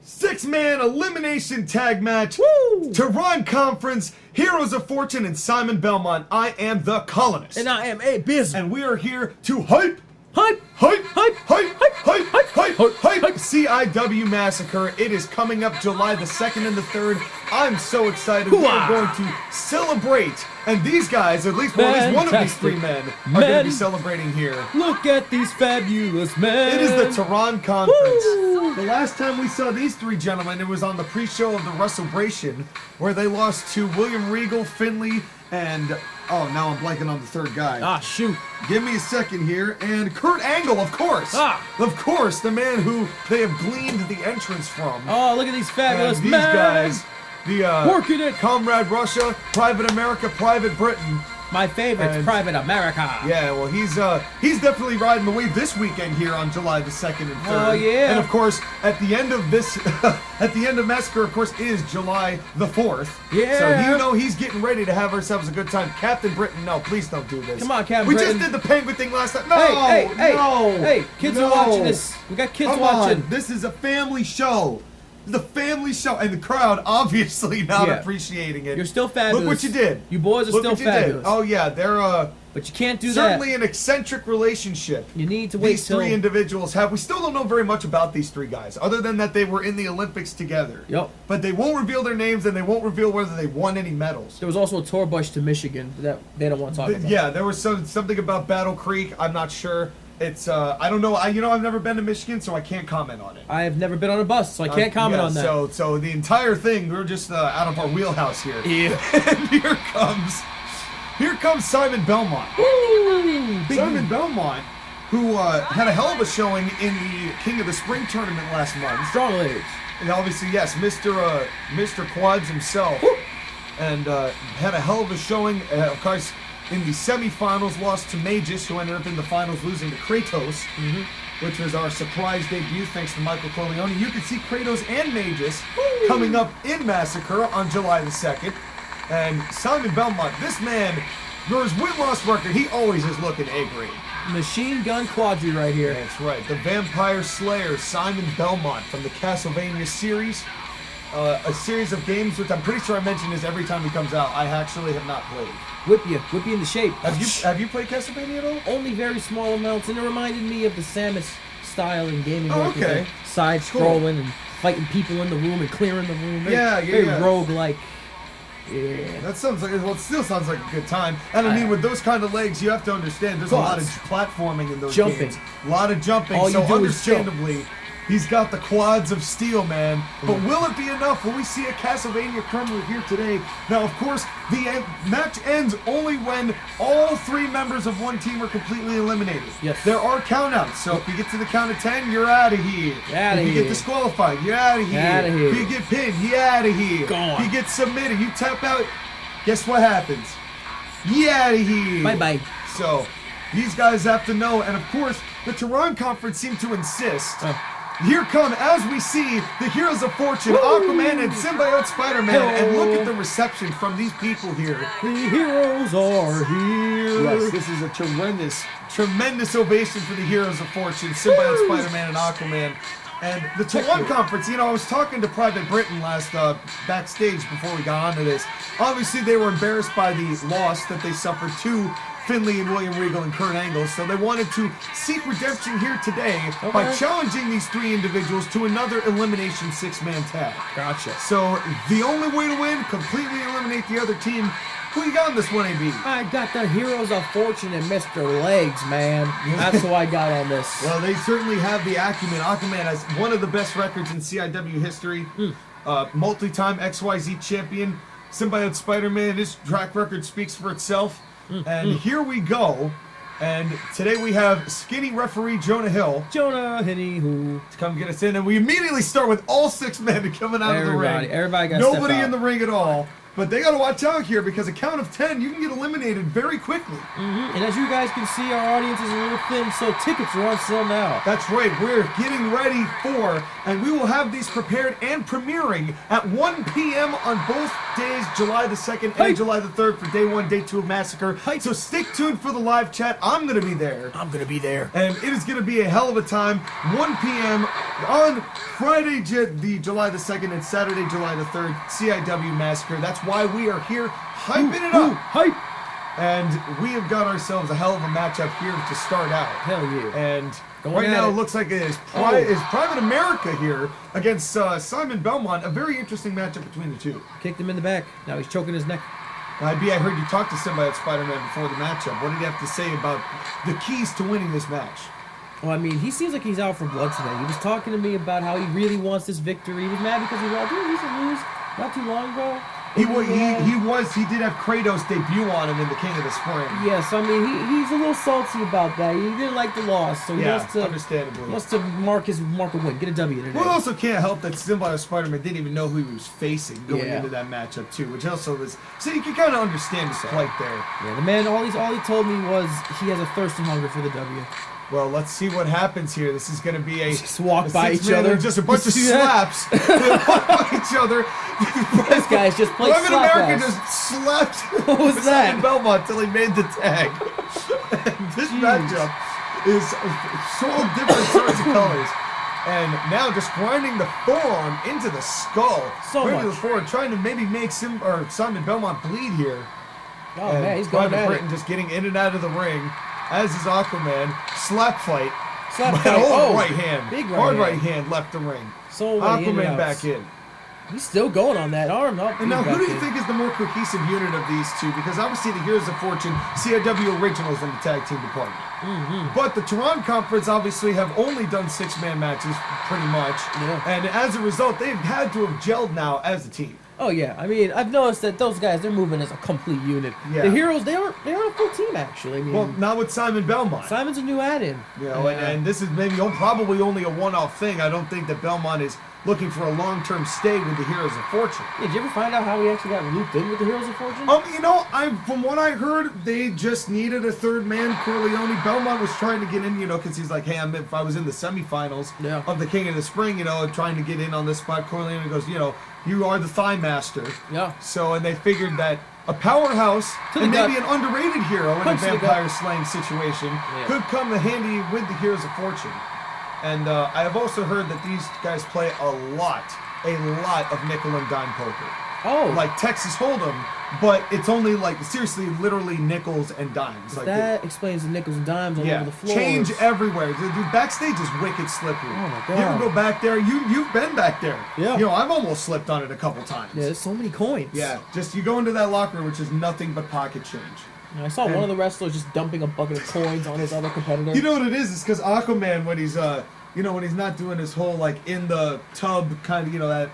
Six-man elimination tag match. Woo! Tehran Conference, Heroes of Fortune, and Simon Belmont. I am the Colonist. And I am a biz. And we are here to hype Hype! CIW Massacre. It is coming up July the 2nd and the 3rd. I'm so excited. We are going to celebrate. And these guys, at least one of these three men, are going to be celebrating here. Look at these fabulous men. It is the Tehran Conference. Woo! The last time we saw these three gentlemen, it was on the pre-show of the Wrestlebration, where they lost to William Regal, Finley, and... oh, now I'm blanking on the third guy. Ah, shoot. Give me a second here. And Kurt Angle, of course. Ah. Of course, the man who they have gleaned the entrance from. Oh, look at these fabulous and these men. guys, the working it. Comrade Russia, Private America, Private Britain. My favorite's And- Private America. Yeah, well, he's definitely riding the wave this weekend here on July the 2nd and 3rd. Oh, yeah. And of course, at the end of this, at the end of Massacre, of course, is July the 4th. Yeah. So he's getting ready to have ourselves a good time. Captain Britain, no, please don't do this. Come on, Captain We Britain. just did the penguin thing last time. No, Hey, no. Hey, kids no. are watching this. We got kids Come watching. on, this is a family show. The family show, and the crowd obviously not Yeah. appreciating it. You're still fabulous. Look what you did. You boys are Look still what you did. fabulous. Oh yeah, they're But you can't do certainly that. an eccentric relationship. You need to wait These till... three individuals have. We still don't know very much about these three guys, other than that they were in the Olympics together. Yep. But they won't reveal their names, and they won't reveal whether they won any medals. There was also a tour bus to Michigan that they don't want to talk about. Yeah, there was something about Battle Creek. I'm not sure. It's I don't know. I've never been to Michigan, so I can't comment on it. I have never been on a bus, so I can't comment Yeah, on that. So the entire thing, we're just out of our wheelhouse here. Yeah. And here comes Simon Belmont. Woo! Big Simon Belmont, who had a hell of a showing in the King of the Spring tournament last month. strong legs. And obviously, yes, Mr. Quads himself. Woo! And had a hell of a showing. Of course, in the semifinals, lost to Magus, who ended up in the finals losing to Kratos, which was our surprise debut thanks to Michael Colonial. You can see Kratos and Magus coming up in Massacre on July the 2nd. And Simon Belmont, this man, for his win-loss record, he always is looking A-grade. Machine Gun Quadri right here. That's right. The Vampire Slayer, Simon Belmont from the Castlevania series. A series of games, which I'm pretty sure I mention this every time he comes out. I actually have not played. Whip you into shape. Have you played Castlevania at all? Only very small amounts, and it reminded me of the Samus style in gaming. Oh, like, okay. Side-scrolling and fighting people in the room and clearing the room. Very rogue-like. Yeah. That sounds like, well, it still sounds like a good time. And I mean, with those kind of legs, you have to understand there's a lot of platforming in those games. A lot of jumping. All you so do is jump. understandably, he's got the quads of steel, man. But will it be enough? Will we see a Castlevania crumble here today? Now, of course, the match ends only when all three members of one team are completely eliminated. Yes. There are countouts, so if you get to the count of 10, you're out of here. If you get disqualified, you're out of here. Outta here. If you get pinned, you're out of here. Gone. If you get submitted, you tap out, guess what happens? You out of here. Bye-bye. So, these guys have to know, and of course, the Tehran Conference seemed to insist. Here come, as we see, the Heroes of Fortune, Aquaman and Symbiote Spider-Man, and look at the reception from these people here. The heroes are here. Yes, this is a tremendous ovation for the Heroes of Fortune, Symbiote Spider-Man and Aquaman. And the Tehran Conference, I was talking to Private Britain last backstage before we got onto this. Obviously, they were embarrassed by the loss that they suffered to Finley and William Regal and Kurt Angle, so they wanted to seek redemption here today by challenging these three individuals to another elimination six-man tag. Gotcha. So the only way to win, completely eliminate the other team. Who you got on this one, AB? I got the Heroes of Fortune and Mr. Legs, man. That's who I got on this. Well, they certainly have the acumen. Aquaman has one of the best records in CIW history. Multi-time XYZ champion. Symbiote Spider-Man, his track record speaks for itself. And here we go. And today we have skinny referee Jonah Hill. Jonah Hinney, who to come get us in. And we immediately start with all six men coming out of the ring. Everybody got nobody in the ring at all. But they got to watch out here because a count of 10, you can get eliminated very quickly. And as you guys can see, our audience is a little thin, so tickets are on sale now. That's right. We're getting ready for, and we will have these prepared and premiering at 1 p.m. on both days, July the 2nd and July the 3rd for day 1, day 2 of Massacre. So stick tuned for the live chat. I'm going to be there. I'm going to be there. And it is going to be a hell of a time. 1 p.m. on Friday, the July the 2nd and Saturday, July the 3rd, CIW Massacre. That's why we are here hyping it up. Hype! And we have got ourselves a hell of a matchup here to start out. Hell yeah. And right now it looks like it is Private America here against Simon Belmont. A very interesting matchup between the two. Kicked him in the back. Now he's choking his neck. I heard you talk to somebody at Spider-Man before the matchup. What did you have to say about the keys to winning this match? Well, I mean, he seems like he's out for blood today. He was talking to me about how he really wants this victory. He was mad because he lost. Didn't he used to lose not too long ago? He did have Kratos debut on him in the King of the Spring. Yes, I mean he's a little salty about that. He didn't like the loss, so he wants to understandably. He wants to mark a win, get a W today. Well, it also can't help that Symbiote Spider-Man didn't even know who he was facing going into that matchup too, which also was so you can kind of understand his plight there. Yeah, the man all he told me was he has a thirst and hunger for the W. Well, let's see what happens here. This is going to be just walk by each other. Just a bunch of slaps. They walk by each other. This guy's just playing Private America just slapped what was that? Belmont till he made the tag. This matchup is so different sorts of colors. And now just grinding the forearm into the skull. So much. The forearm, trying to maybe make Simon Belmont bleed here. Oh, man, he's going Private Britain just getting in and out of the ring. As is Aquaman, slap fight. Right hand. Big right hand left the ring. So Aquaman back in. He's still going on that arm. And now, who do you think is the more cohesive unit of these two? Because obviously the Heroes of Fortune, CIW Originals in the tag team department. But the Tehran Conference obviously have only done 6-man matches, pretty much. Yeah. And as a result, they've had to have gelled now as a team. Oh yeah, I mean, I've noticed that those guys, they're moving as a complete unit. Yeah. The Heroes, they aren't a full team actually. I mean, well, not with Simon Belmont. Simon's a new add-in. You know, and this is maybe probably only a one-off thing. I don't think that Belmont is looking for a long-term stay with the Heroes of Fortune. Yeah, did you ever find out how he actually got looped in with the Heroes of Fortune? You know, from what I heard, they just needed a third man. Corleone. Belmont was trying to get in, you know, because he's like, hey, if I was in the semifinals of the King of the Spring, you know, trying to get in on this spot. Corleone goes, you know, you are the Thigh Master. Yeah. So, and they figured that a powerhouse and maybe an underrated hero in a vampire slaying situation could come handy with the Heroes of Fortune. And I have also heard that these guys play a lot of nickel and dime poker. Oh. Like Texas Hold'em, but it's only like, seriously, literally nickels and dimes. Like that explains the nickels and dimes all over the floor. Change everywhere. Dude, backstage is wicked slippery. Oh my God. You ever go back there? You've been back there. Yeah. You know, I've almost slipped on it a couple times. Yeah, there's so many coins. Yeah, just you go into that locker room, which is nothing but pocket change. I saw one of the wrestlers just dumping a bucket of coins on his other competitor. You know what it is? It's because Aquaman, when he's when he's not doing his whole like in the tub kind of, you know, that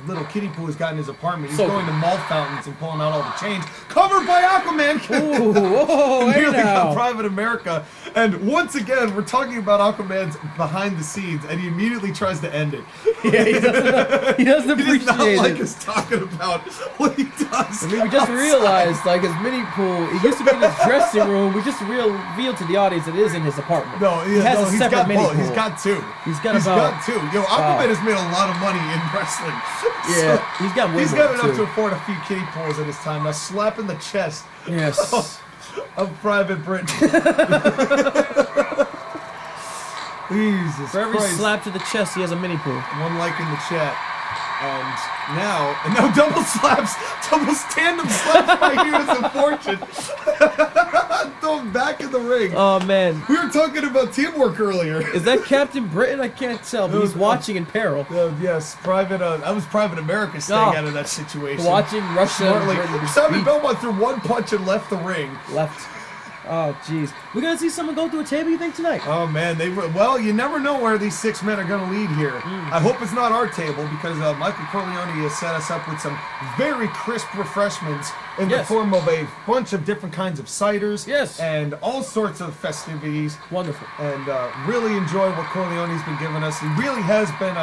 little kiddie pool he's got in his apartment, he's going to malt fountains and pulling out all the change, covered by Aquaman. Ooh, whoa, nearly got Private America. And once again, we're talking about Aquaman's behind the scenes, and he immediately tries to end it. Yeah, he doesn't appreciate he does not like us talking about what he does. I mean, we just realized, like, his mini pool, it used to be in his dressing room. We just revealed to the audience it is in his apartment. No, he has a separate mini pool. He's got two. He's got two. Yo, Aquaman has made a lot of money in wrestling. Yeah, he's got way He's more, got enough to afford a few kiddie pools at his time. Now slap in the chest. Yes. Of Private Britain. Jesus For every Christ. slap to the chest, he has a mini pool. One like in the chat. And now double slaps, double tandem slaps by Heroes of Fortune. Throw him back in the ring. Oh, man. We were talking about teamwork earlier. Is that Captain Britain? I can't tell, but he's watching in peril. Yes, that was Private America staying out of that situation. Watching Russia. Simon Belmont threw one punch and left the ring. Left. Oh, jeez. We're going to see someone go through a table, you think, tonight? Oh, man. Well, you never know where these 6 men are going to lead here. I hope it's not our table because Michael Corleone has set us up with some very crisp refreshments in the form of a bunch of different kinds of ciders and all sorts of festivities. Wonderful. And really enjoy what Corleone's been giving us. He really has been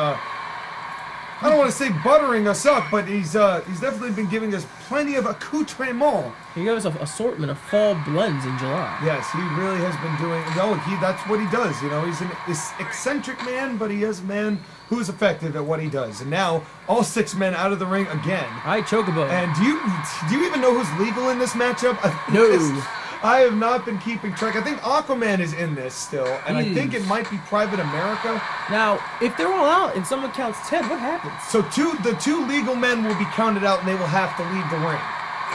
I don't want to say buttering us up, but he's definitely been giving us plenty of accoutrement. He gave us an assortment of fall blends in July. Yes, he really has been doing. No, that's what he does. You know, he's an eccentric man, but he is a man who is effective at what he does. And now all 6 men out of the ring again. All right, Chocobo. And do you even know who's legal in this matchup? No. I have not been keeping track. I think Aquaman is in this still, and I think it might be Private America. Now, if they're all out and someone counts 10, what happens? So the two legal men will be counted out, and they will have to leave the ring.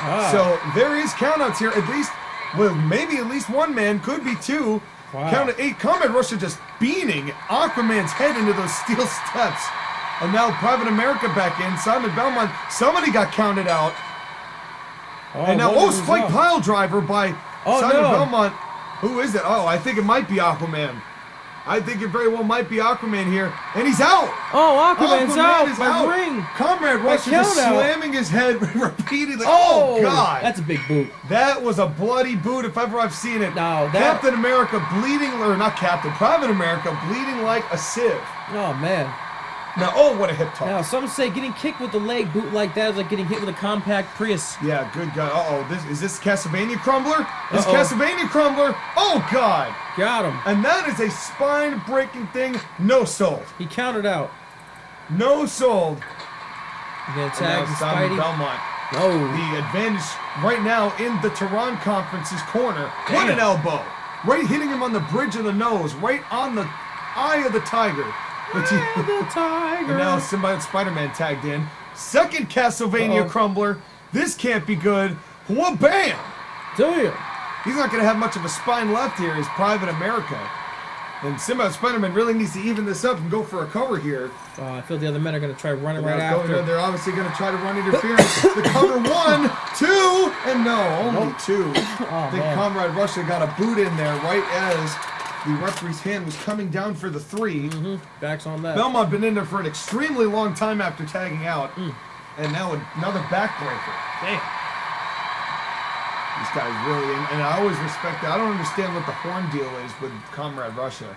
Ah. So there is countouts here. At least, well, maybe at least 1 man, could be 2. Wow. Count at 8. Comrade Russia just beating Aquaman's head into those steel steps. And now Private America back in. Simon Belmont, somebody got counted out. And now, spike pile driver by Simon Belmont. Who is it? Oh, I think it might be Aquaman. I think it very well might be Aquaman here. And he's out! Oh, Aquaman's out is by out. ring. Comrade Russia just slamming his head repeatedly. Oh, God. That's a big boot. That was a bloody boot if ever I've seen it. No, Captain America bleeding, or not Captain, Private America bleeding like a sieve. Oh, man. Now, what a hip toss. Now, some say getting kicked with the leg boot like that is like getting hit with a compact Prius. Yeah, good God. Is this Castlevania Crumbler? Is Castlevania Crumbler? Oh, God. Got him. And that is a spine-breaking thing. No sold. He counted out. No sold. You gonna tag Simon Spidey? Belmont. No. The advantage right now in the Tehran Conference's corner. Damn. What an elbow. Right hitting him on the bridge of the nose. Right on the eye of the tiger. The tiger. And now Symbiote Spider-Man tagged in. Second Castlevania Crumbler. This can't be good. Wha-bam! Damn. He's not going to have much of a spine left here as Private America. And Symbiote Spider-Man really needs to even this up and go for a cover here. I feel the other men are going to try running right after. They're obviously going to try to run interference. The cover 1, 2, and no, only 2. I think Comrade Russia got a boot in there right as the referee's hand was coming down for the 3. Backs on that. Belmont been in there for an extremely long time after tagging out. And now another backbreaker. Damn. These guys really, and I always respect that. I don't understand what the horn deal is with Comrade Russia.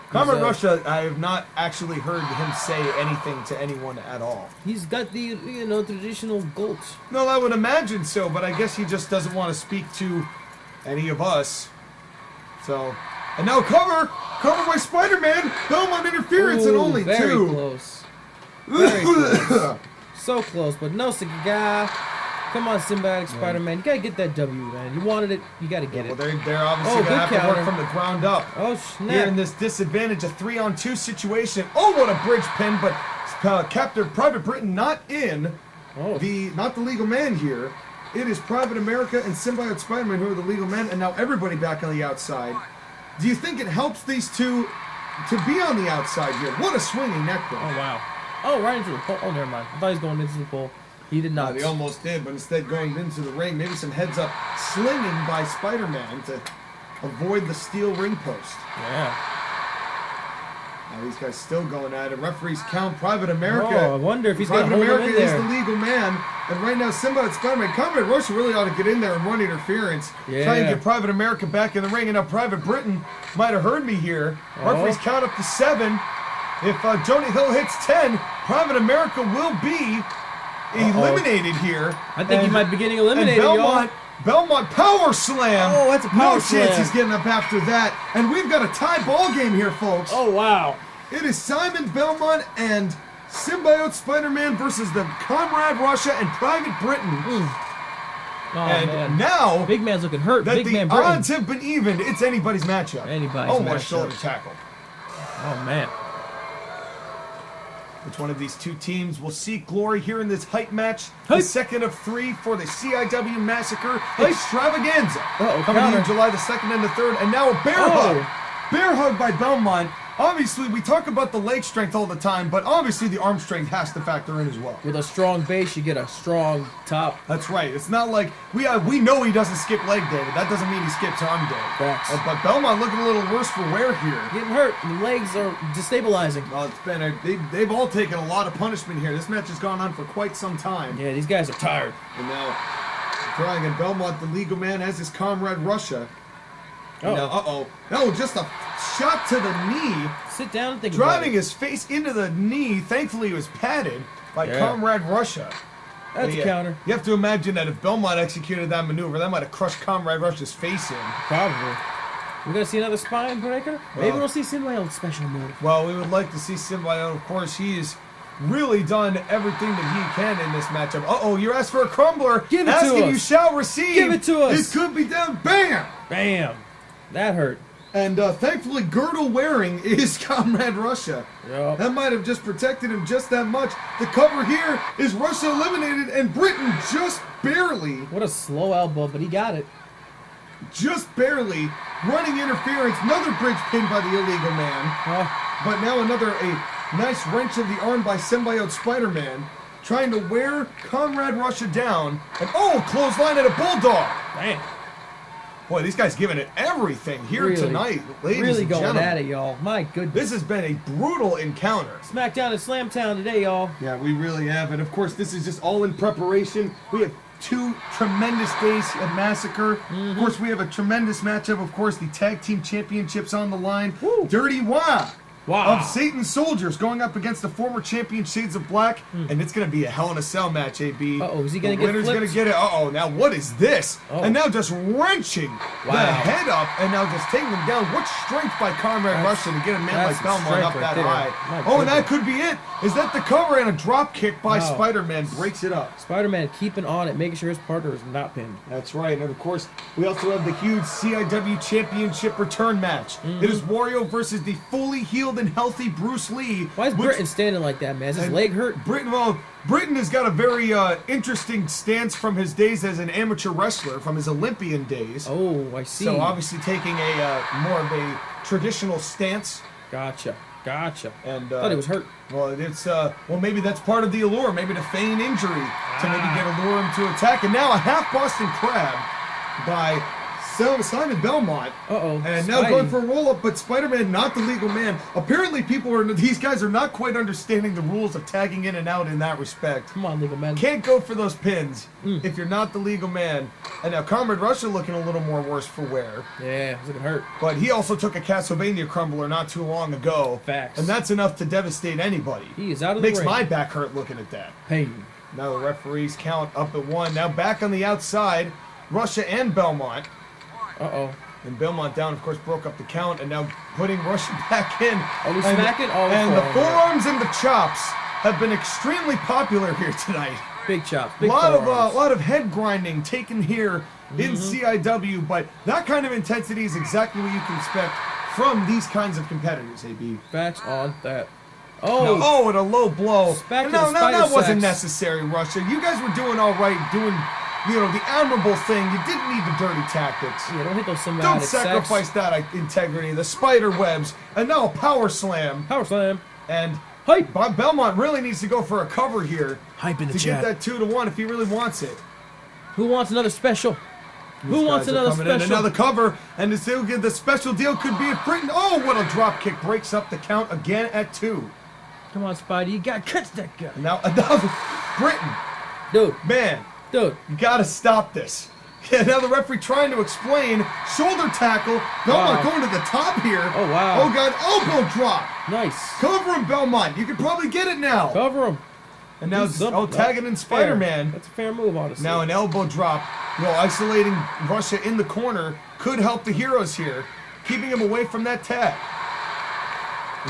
Comrade Russia, I have not actually heard him say anything to anyone at all. He's got the, traditional goat. No, I would imagine so, but I guess he just doesn't want to speak to any of us. So, and now cover by Spider-Man. Belmont interference and only 2. Very close. Very close. So close, but no cigar. Come on, Symbiotic Spider-Man. You gotta get that W, man. You wanted it, you gotta get it. They're obviously gonna have to work from the ground up. Oh, snap. Here in this disadvantage, a 3-on-2 situation. Oh, what a bridge pin, but Captain Private Britain not in. Not the legal man here. It is Private America and Symbiote Spider-Man who are the legal men, and now everybody back on the outside. Do you think it helps these two to be on the outside here? What a swinging neckbreaker. Oh, wow. Oh, right into the pole. Oh, never mind. I thought he was going into the pole. He did not. He almost did, but instead going into the ring. Maybe some heads-up slinging by Spider-Man to avoid the steel ring post. Yeah. Now these guys still going at it. Referees count Private America. Oh, I wonder if he's going to hold Private him in America there. is the legal man. And right now, Symbiote Spider-Man, Comrade Russia really ought to get in there and run interference. Yeah. Try and get Private America back in the ring. And now Private Britain might have heard me here. Referees count up to 7. If Joni Hill hits 10, Private America will be eliminated here. I think he might be getting eliminated, and Belmont power slam. Oh, that's a power slam. No chance slam. he's getting up after that. And we've got a tie ball game here, folks. Oh, wow. It is Simon Belmont and Symbiote Spider-Man versus the Comrade Russia and Private Britain. Oh, and man. now Big Man's looking hurt. that Big the Man Britain. odds have been evened. It's anybody's matchup. Anybody's what a matchup. shoulder tackle. Oh, man. Which one of these two teams will seek glory here in this hype match? The second of 3 for the CIW Massacre Extravaganza. Coming in July the 2nd and the 3rd. And now a bear hug. Bear hug by Belmont. Obviously, we talk about the leg strength all the time, but obviously the arm strength has to factor in as well. With a strong base, you get a strong top. That's right. It's not like we know he doesn't skip leg day, but that doesn't mean he skips arm day. Facts. But Belmont looking a little worse for wear here. Getting hurt. The legs are destabilizing. Well, it's been they've all taken a lot of punishment here. This match has gone on for quite some time. Yeah, these guys are tired. And now, trying and Belmont, the legal man, has his Comrade Russia. Now, no, just a shot to the knee, Sit down and think driving about it. his face into the knee. Thankfully, he was padded by Yeah. Comrade Russia. That's a counter. You have to imagine that if Belmont executed that maneuver, that might have crushed Comrade Russia's face in. Probably. We're gonna see another spine breaker? Maybe Well- we'll see Symbiote's special move. Well, we would like to see Symbiote. Of course, he's really done everything that he can in this matchup. Uh-oh, you asked for a crumbler. Give it to Asking us. you shall receive. Give it to us. It could be down. Bam! Bam! That hurt. And thankfully, girdle wearing is Comrade Russia. Yup. That might have just protected him just that much. The cover here is Russia eliminated, and Britain just barely, What a slow elbow, but he got it. running interference. Another bridge pin by the illegal man. But now a nice wrench of the arm by Symbiote Spider-Man, trying to wear Comrade Russia down. And clothesline at a bulldog. Bam. Boy, these guys giving it everything here Really, tonight, ladies Really and going gentlemen. at it, y'all. My goodness. This has been a brutal encounter. SmackDown and Slamtown today, y'all. Yeah, we really have. And of course, this is just all in preparation. We have 2 tremendous days at Massacre. Of course, we have a tremendous matchup. Of course, the tag team championships on the line. Woo. Dirty Wah Wow. of Satan's Soldiers going up against the former champion Shades of Black. And it's going to be a Hell in a Cell match, AB. Uh-oh, is he gonna The get winner's flipped? going to get it. Uh-oh, now what is this? Oh. And now just wrenching the Wow. head up and now just taking him down. What strength by Comrade That's- Russia to get a man that's like Belmont strength up right that there. high. My Oh, and that goodness. could be it. Is that the cover and a drop kick by Wow. Spider-Man breaks it up. Spider-Man keeping on it, making sure his partner is not pinned. That's right. And of course, we also have the huge CIW Championship return match. It is Wario versus the fully healed and healthy Bruce Lee. Why is which- Britain standing like that, man? Is his and leg hurt? Britain has got a very interesting stance from his days as an amateur wrestler, from his Olympian days. Oh, I see. So obviously taking a more of a traditional stance. Gotcha. And Thought he was hurt. Well, it's maybe that's part of the allure, maybe to feign injury to maybe allure him to attack. And now a half Boston Crab by Simon Belmont. Uh-oh. And now Spidey. going for a roll-up, but Spider-Man not the legal man. Apparently these guys are not quite understanding the rules of tagging in and out in that respect. Come on, legal man. Can't go for those pins if you're not the legal man. And now Comrade Russia looking a little more worse for wear. Yeah, he's looking hurt. But he also took a Castlevania crumbler not too long ago. Facts. And that's enough to devastate anybody. He is out of the Makes ring. my back hurt looking at that. Pain. Now the referees count up at 1. Now back on the outside, Russia and Belmont. Uh-oh. And Belmont down, of course, broke up the count, and now putting Russia back in. Oh, he's and, smacking? Oh, and the forearm. forearms and the chops have been extremely popular here tonight. Big chops. A Big forearms. lot of head grinding taken here in CIW, but that kind of intensity is exactly what you can expect from these kinds of competitors, AB. Facts on that. No, Oh, and a low blow. Back to no, the no, spider that wasn't sex. necessary, Russia. You guys were doing all right, doing, the admirable thing. You didn't need the dirty tactics. yeah, don't hit those symbiotic Don't sex. sacrifice that integrity. The spider webs, and now a power slam. Power slam. And Hype. Belmont really needs to go for a cover here Hype in the to chat. get that 2-1 if he really wants it. Who wants another special? Who These wants guys are another coming in. special? Another cover, and the special deal could be if Britain. Oh, what a drop kick breaks up the count again at 2. Come on, Spidey. You got to catch that guy. And now another Britain. Dude. Man, Dude. you gotta stop this. Yeah, now the referee trying to explain. Shoulder tackle. Belmont Wow. going to the top here. Oh, wow. Oh, God. Elbow drop. Nice. Cover him, Belmont. You can probably get it now. Cover him. And now Do something. tagging in Fair. Spider-Man. That's a fair move, honestly. Now an elbow drop. Isolating Russia in the corner could help the heroes here. Keeping him away from that tag.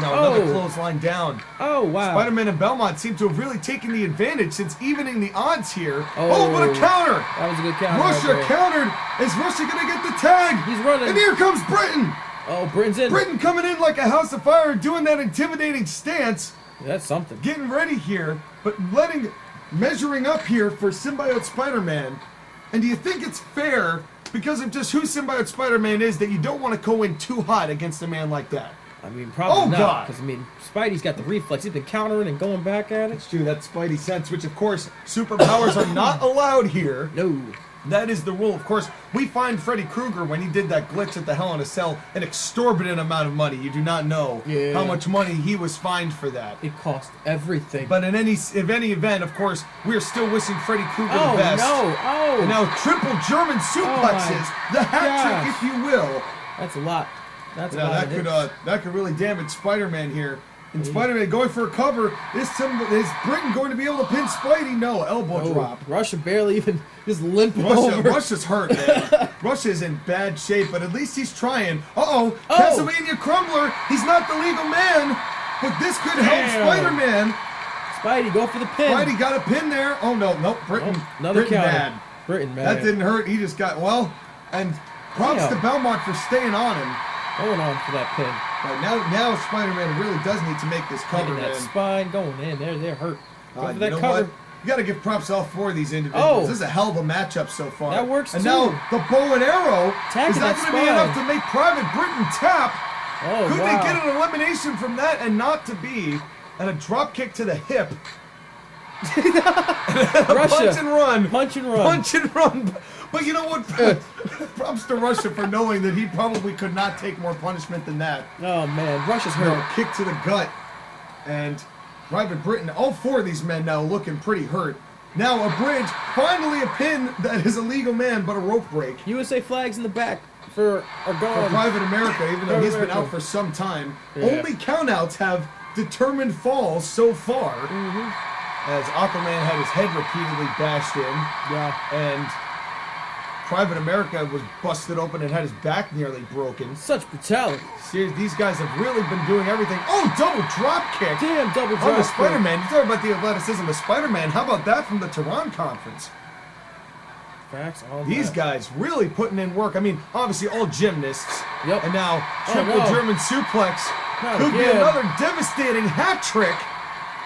Now another Oh. clothesline down. Oh, wow. Spider-Man and Belmont seem to have really taken the advantage since evening the odds here. Oh. What a counter! That was a good counter. Russia right there. countered. Is Russia gonna get the tag? He's running. And here comes Britain. Oh, Britain's in. Britain coming in like a house of fire, doing that intimidating stance, That's something. getting ready here, but measuring up here for Symbiote Spider-Man. And do you think it's fair, because of just who Symbiote Spider-Man is, that you don't want to go in too hot against a man like that? I mean, probably Oh, not. God. Because, Spidey's got the reflex. He's been countering and going back at it. It's true, that's Spidey sense, which of course, superpowers are not allowed here. No. That is the rule. Of course, we fined Freddy Krueger when he did that glitch at the Hell in a Cell an exorbitant amount of money. You do not know Yeah. how much money he was fined for that. It cost everything. But in any event, of course, we are still wishing Freddy Krueger oh, the best. no. Oh. And now triple German suplexes, my the hat trick, gosh. if you will. That's a lot. That's Now that could really damage Spider-Man here. And Spider-Man going for a cover. Is Britain going to be able to pin Spidey? No, elbow drop. Russia barely even just limping over. Russia's hurt, man. Russia's in bad shape, but at least he's trying. Castlevania Crumbler. He's not the legal man, but this could help Spider-Man. Spidey, go for the pin. Spidey got a pin there. Oh, no, Britain. Another Britain counter. bad. Britain bad. That didn't hurt. He just got, and props to Belmont for staying on him. Going on for that pin. Right, now Spider-Man really does need to make this cover, that spine going in. They're hurt. Go for that you know cover. what? You got to give props to all four of these individuals. This is a hell of a matchup so far. That works and too. Now the bow and arrow Attacking is not going to be enough to make Private Britain tap. Could they get an elimination from that and not to be and a drop kick to the hip? Russia. Punch and run. Punch and run. Punch and run. But you know what? Props to Russia for knowing that he probably could not take more punishment than that. Oh, man. Russia's hurt. Kick to the gut. And Private Britain, all four of these men now looking pretty hurt. Now a bridge, finally a pin that is a legal man, but a rope break. USA flags in the back for Private America, even though he's been out for some time. Yeah. Only countouts have determined falls so far. As Aquaman had his head repeatedly bashed in. Yeah. And Private America was busted open and had his back nearly broken. Such brutality. Seriously, these guys have really been doing everything. Oh, double drop kick. Damn, double drop Oh, the kick. Spider-Man. You talk about the athleticism of Spider-Man. How about that from the Tehran Conference? Facts, all These that. guys really putting in work. I mean, obviously all gymnasts. Yep. And now triple German suplex. Not Could be again. another devastating hat trick.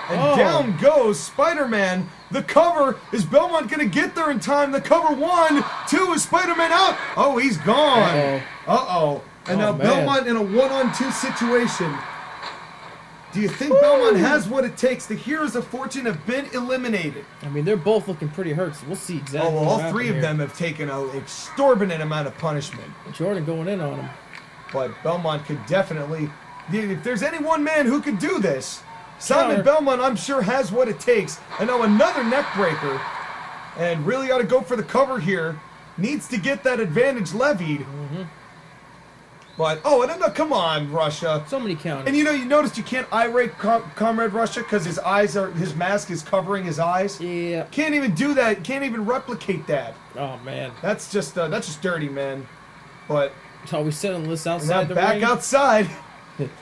And down goes Spider-Man. The cover. Is Belmont going to get there in time? The cover 1, 2. Is Spider-Man out? Oh, he's gone. Uh-oh. And now Belmont in a 1-on-2 situation. Do you think Belmont has what it takes? The Heroes of Fortune have been eliminated. I mean, they're both looking pretty hurt, so we'll see exactly what all happens three of here. them have taken an exorbitant amount of punishment. Jordan going in on him. But Belmont could definitely... If there's any one man who could do this, Simon Counter. Belmont, I'm sure, has what it takes. And now another neck breaker. And really ought to go for the cover here. Needs to get that advantage levied. But, and no, come on, Russia. So many counters. And you noticed you can't eye-rape Comrade Russia because his mask is covering his eyes? Yeah. Can't even do that. Can't even replicate that. Oh, man. That's just dirty, man. But So we settling this now outside the back ring? outside.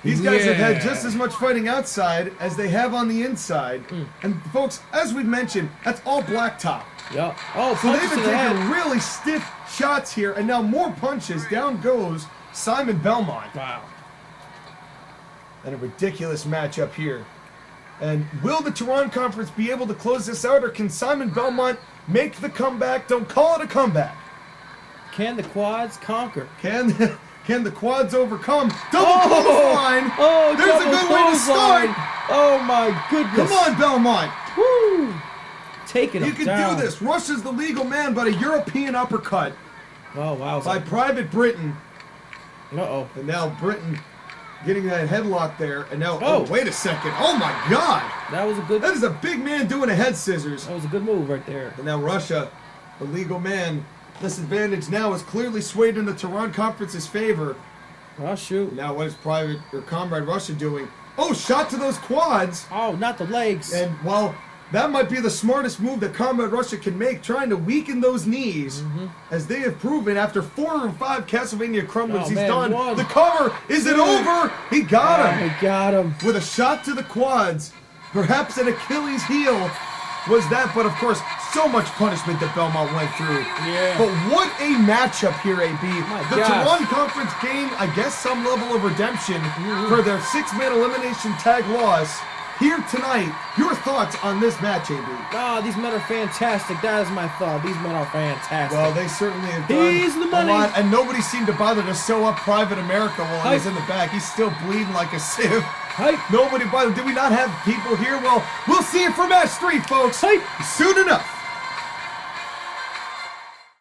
These guys have had just as much fighting outside as they have on the inside. And folks, as we've mentioned, that's all blacktop. Yeah. Oh, So they've punches been to the taking head. really stiff shots here, and now more punches. Down goes Simon Belmont. Wow. And a ridiculous matchup here. And will the Tehran Conference be able to close this out, or can Simon Belmont make the comeback? Don't call it a comeback. Can the quads conquer? Can the quads overcome? Double clothesline! Oh, There's a good way to start! Oh, my goodness. Come on, Belmont! Woo! Taking him You can down. do this. Russia's the legal man, but a European uppercut Oh, wow. by Private Britain. Uh-oh. And now Britain getting that headlock there. And now, Oh. wait a second. Oh, my God! That was a good... That is a big man doing a head scissors. That was a good move right there. And now Russia, the legal man, this advantage now is clearly swayed in the Tehran Conference's favor. Oh, shoot. Now what is Private or Comrade Russia doing? Oh, shot to those quads. Oh, not the legs. And while that might be the smartest move that Comrade Russia can make, trying to weaken those knees, as they have proven after 4 or 5 Castlevania crumblers he's done. One. The cover, is it over? He got him. He got him. With a shot to the quads. Perhaps an Achilles heel was that, but of course, so much punishment that Belmont went through. Yeah. But what a matchup here, AB. The gosh. Tehran Conference gained, I guess, some level of redemption for their 6-man elimination tag loss. Here tonight, your thoughts on this match, AB? Ah, these men are fantastic. That is my thought. These men are fantastic. Well, they certainly have done He's the a money. lot, and nobody seemed to bother to sew up Private America while he's in the back. He's still bleeding like a sieve. Hype. Nobody bothered. Did we not have people here? Well, we'll see it for match 3, folks. Hype. Soon enough.